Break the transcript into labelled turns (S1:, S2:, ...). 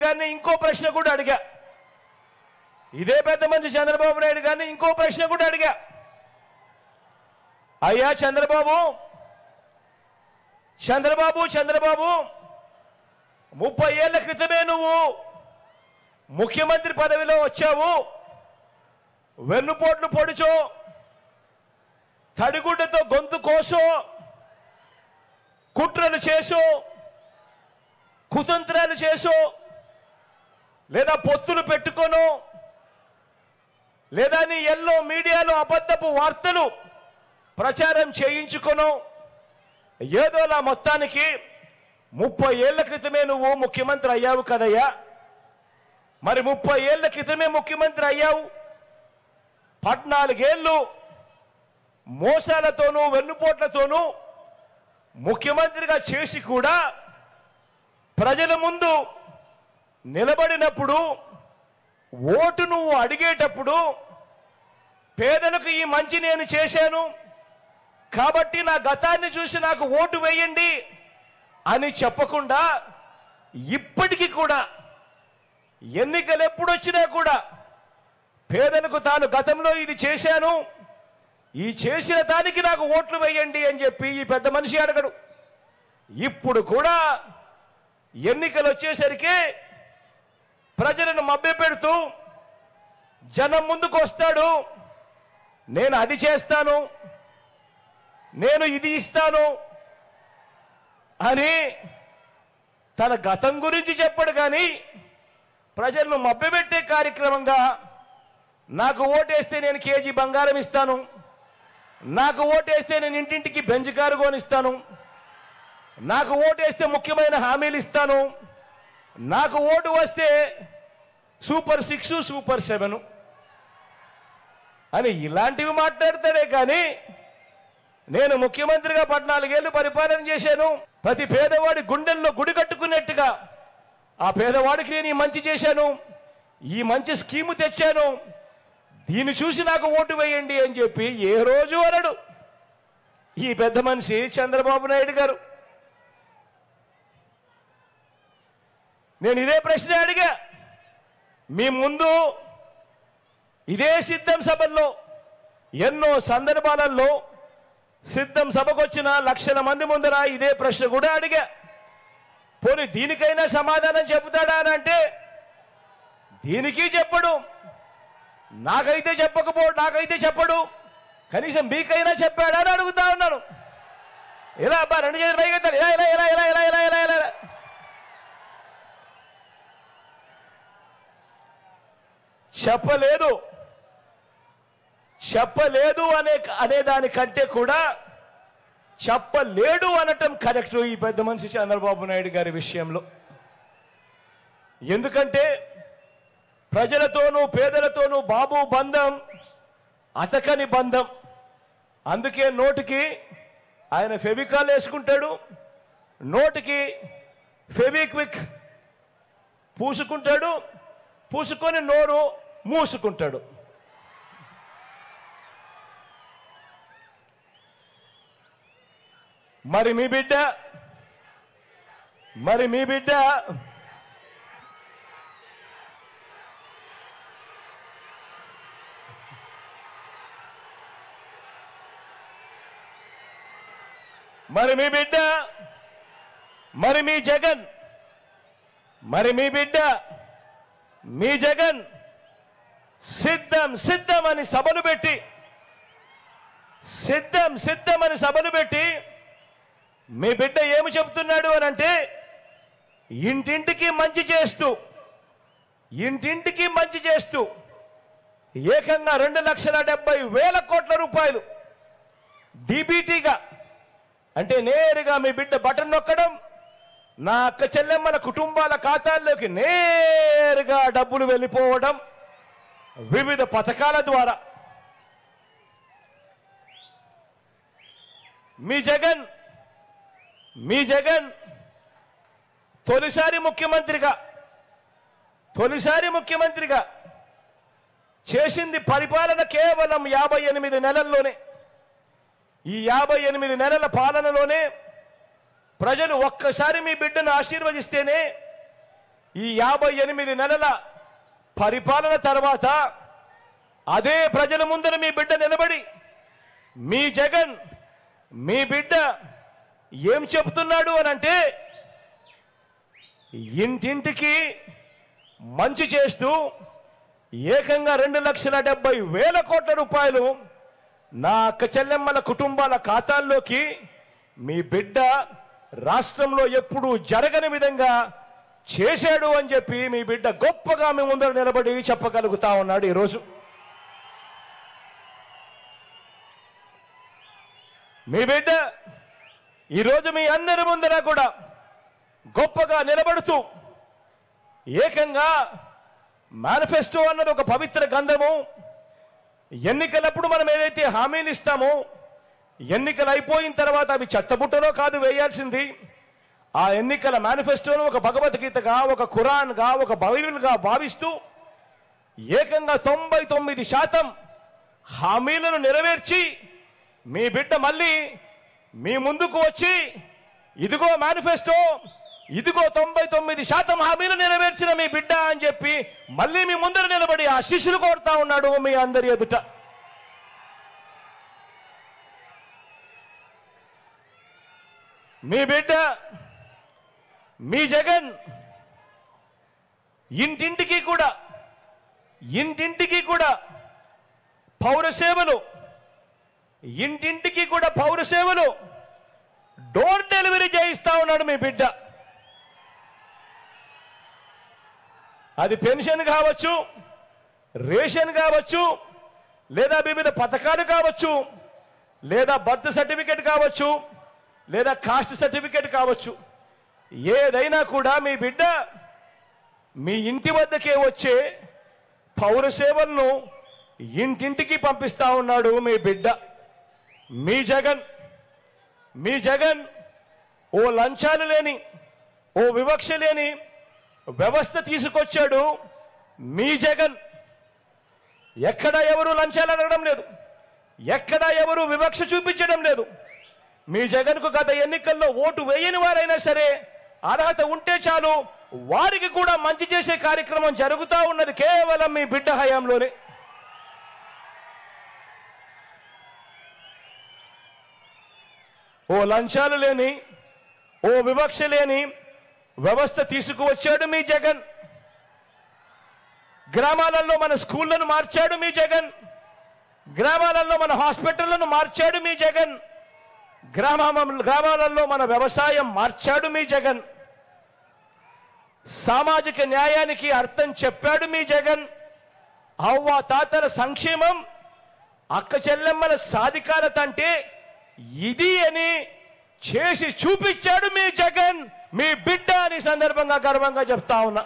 S1: గారిని ఇంకో ప్రశ్న కూడా అడిగా. ఇదే పెద్ద మనిషి చంద్రబాబు నాయుడు గారిని ఇంకో ప్రశ్న కూడా అడిగా. అయ్యా చంద్రబాబు 30 ఏళ్ల క్రితమే నువ్వు ముఖ్యమంత్రి పదవిలో వచ్చావు. వెన్నుపోట్లు పొడిచో, తడిగుడ్డతో గొంతు కోసో, కుట్రలు చేసో, కుతంత్రాలు చేసో, లేదా పొత్తులు పెట్టుకోను, లేదా నీ ఎల్లో మీడియాలో అబద్ధపు వార్తలు ప్రచారం చేయించుకోను, ఏదోలా మొత్తానికి 30 ఏళ్ల క్రితమే నువ్వు ముఖ్యమంత్రి అయ్యావు కదయ్యా. మరి 30 ఏళ్ల క్రితమే ముఖ్యమంత్రి అయ్యావు. 14 ఏళ్ళు మోసాలతోనూ వెన్నుపోట్లతోనూ ముఖ్యమంత్రిగా చేసి కూడా ప్రజల ముందు నిలబడినప్పుడు, ఓటు నువ్వు అడిగేటప్పుడు పేదలకు ఈ మంచి నేను చేశాను కాబట్టి నా గతాన్ని చూసి నాకు ఓటు వేయండి అని చెప్పకుండా ఇప్పటికీ కూడా ఎన్నికలు ఎప్పుడొచ్చినా కూడా పేదలకు తాను గతంలో ఇది చేశాను, ఈ చేసిన దానికి నాకు ఓట్లు వేయండి అని చెప్పి ఈ పెద్ద మనిషి అడగడు. ఇప్పుడు కూడా ఎన్నికలు వచ్చేసరికి ప్రజలను మభ్యపెడుతూ జనం ముందుకు వస్తాడు. నేను అది చేస్తాను, నేను ఇది ఇస్తాను అని తన గతం గురించి చెప్పడు. కానీ ప్రజలను మభ్యపెట్టే కార్యక్రమంగా నాకు ఓటేస్తే నేను కేజీ బంగారం ఇస్తాను, నాకు ఓటేస్తే నేను ఇంటింటికి బెంజ్ కారు కొనిస్తాను, నాకు ఓటేస్తే ముఖ్యమైన హామీలు ఇస్తాను, నాకు ఓటు వస్తే సూపర్ 6 సూపర్ 7 అని ఇలాంటివి మాట్లాడతాడే. కానీ నేను ముఖ్యమంత్రిగా 14 ఏళ్ళు పరిపాలన చేశాను, ప్రతి పేదవాడి గుండెల్లో గుడి కట్టుకున్నట్టుగా ఆ పేదవాడికి నేను ఈ మంచి చేశాను, ఈ మంచి స్కీము తెచ్చాను, దీన్ని చూసి నాకు ఓటు వేయండి అని చెప్పి ఏ రోజు అనడు ఈ పెద్ద మనిషి చంద్రబాబు నాయుడు గారు. నేను ఇదే ప్రశ్న అడిగా. మీ ముందు ఇదే సిద్ధం సభల్లో ఎన్నో సందర్భాలలో సిద్ధం సభకు వచ్చిన లక్షల మంది ముందర ఇదే ప్రశ్న కూడా అడిగా. పోనీ దీనికైనా సమాధానం చెబుతాడా అని అంటే దీనికి చెప్పడు, నాకైతే చెప్పడు, కనీసం మీకైనా చెప్పాడా అని అడుగుతా ఉన్నాను. ఇలా అబ్బా 2 చేతులు పైకెత్తాడు, ఇలా చెప్పలేదు అనే దానికంటే కూడా చెప్పలేడు అనటం కరెక్ట్ ఈ పెద్ద మనిషి చంద్రబాబు నాయుడు గారి విషయంలో. ఎందుకంటే ప్రజలతోనూ పేదలతోనూ బాబు బంధం అతకని బంధం. అందుకే నోటికి ఆయన ఫెవికాల్ వేసుకుంటాడు, నోటికి ఫెవిక్విక్ పూసుకుంటాడు, పూసుకొని నోరు మూసుకుంటాడు. మరి మీ బిడ్డ మీ జగన్ సిద్ధం అని సభలు పెట్టి మీ బిడ్డ ఏమి చెప్తున్నాడు అని అంటే ఇంటింటికి మంచి చేస్తూ ఏకంగా 2,70,000 కోట్ల రూపాయలు డీబీటీగా, అంటే నేరుగా మీ బిడ్డ బటన్ నొక్కడం, నా అక్క చెల్లెమ్మల కుటుంబాల ఖాతాల్లోకి నేరుగా డబ్బులు వెళ్ళిపోవడం వివిధ పథకాల ద్వారా. మీ జగన్ తొలిసారి ముఖ్యమంత్రిగా చేసింది పరిపాలన కేవలం 58 నెలల్లోనే. ఈ 58 నెలల పాలనలోనే ప్రజలు ఒక్కసారి మీ బిడ్డను ఆశీర్వదిస్తేనే ఈ 58 నెలల పరిపాలన తర్వాత అదే ప్రజల ముందర మీ బిడ్డ నిలబడి మీ జగన్ మీ బిడ్డ ఏం చెప్తున్నాడు అనంటే ఇంటింటికి మంచి చేస్తూ ఏకంగా 2,70,000 కోట్ల రూపాయలు నా అక్క చెల్లెమ్మల కుటుంబాల ఖాతాల్లోకి మీ బిడ్డ రాష్ట్రంలో ఎప్పుడూ జరగని విధంగా చేశాడు అని చెప్పి మీ బిడ్డ గొప్పగా మీ ముందర నిలబడి చెప్పగలుగుతా ఉన్నాడు. ఈరోజు మీ బిడ్డ ఈరోజు మీ అందరి ముందర కూడా గొప్పగా నిలబడుతూ ఏకంగా మేనిఫెస్టో అన్నది ఒక పవిత్ర గ్రంథము. ఎన్నికలప్పుడు మనం ఏదైతే హామీలు ఇస్తామో ఎన్నికలు అయిపోయిన తర్వాత అవి చెత్తబుట్టలో కాదు వేయాల్సింది. ఆ ఎన్నికల మేనిఫెస్టోను ఒక భగవద్గీతగా, ఒక ఖురాన్గా, ఒక బైబిల్గా భావిస్తూ ఏకంగా 99% హామీలను నెరవేర్చి మీ బిడ్డ మళ్ళీ మీ ముందుకు వచ్చి ఇదిగో మేనిఫెస్టో, ఇదిగో 99% హామీలు నెరవేర్చిన మీ బిడ్డ అని చెప్పి మళ్ళీ మీ ముందర నిలబడి ఆశీస్సులు కోరుతా ఉన్నాడు మీ అందరి ఎదుట. మీ బిడ్డ మీ జగన్ ఇంటింటికి కూడా పౌర సేవలు, ఇంటింటికి కూడా పౌర సేవలు డోర్ డెలివరీ చేయిస్తా ఉన్నాడు మీ బిడ్డ. అది పెన్షన్ కావచ్చు, రేషన్ కావచ్చు, లేదా వివిధ పథకాలు కావచ్చు, లేదా బర్త్ సర్టిఫికెట్ కావచ్చు, లేదా కాస్ట్ సర్టిఫికెట్ కావచ్చు, ఏదైనా కూడా మీ బిడ్డ మీ ఇంటి వద్దకే వచ్చే పౌర సేవలను ఇంటింటికి పంపిస్తా ఉన్నాడు మీ బిడ్డ. మీ జగన్ ఓ లంచాలు లేని, ఓ వివక్ష లేని వ్యవస్థ తీసుకొచ్చాడు. మీ జగన్ ఎక్కడ ఎవరు లంచాలు అడగడం లేదు, ఎక్కడ ఎవరు వివక్ష చూపించడం లేదు. మీ జగన్కు గత ఎన్నికల్లో ఓటు వేయని వారైనా సరే అర్హత ఉంటే చాలు, వారికి కూడా మంచి చేసే కార్యక్రమం జరుగుతూ ఉన్నది కేవలం మీ బిడ్డ హయాంలోనే. ఓ లంచాలు లేని, ఓ వివక్ష లేని వ్యవస్థ తీసుకువచ్చాడు మీ జగన్. గ్రామాలలో మన స్కూళ్లను మార్చాడు మీ జగన్. గ్రామాలలో మన హాస్పిటళ్లను మార్చాడు మీ జగన్. గ్రామాలలో మన వ్యవసాయం మార్చాడు మీ జగన్. సామాజిక న్యాయానికి అర్థం చెప్పాడు మీ జగన్. అవ్వ తాతల సంక్షేమం, అక్క చెల్లెమ్మల సాధికారత అంటే ఇది అని చేసి చూపించాడు మీ జగన్. మీ బిడ్డ అని సందర్భంగా గర్వంగా చెప్తా ఉన్నా.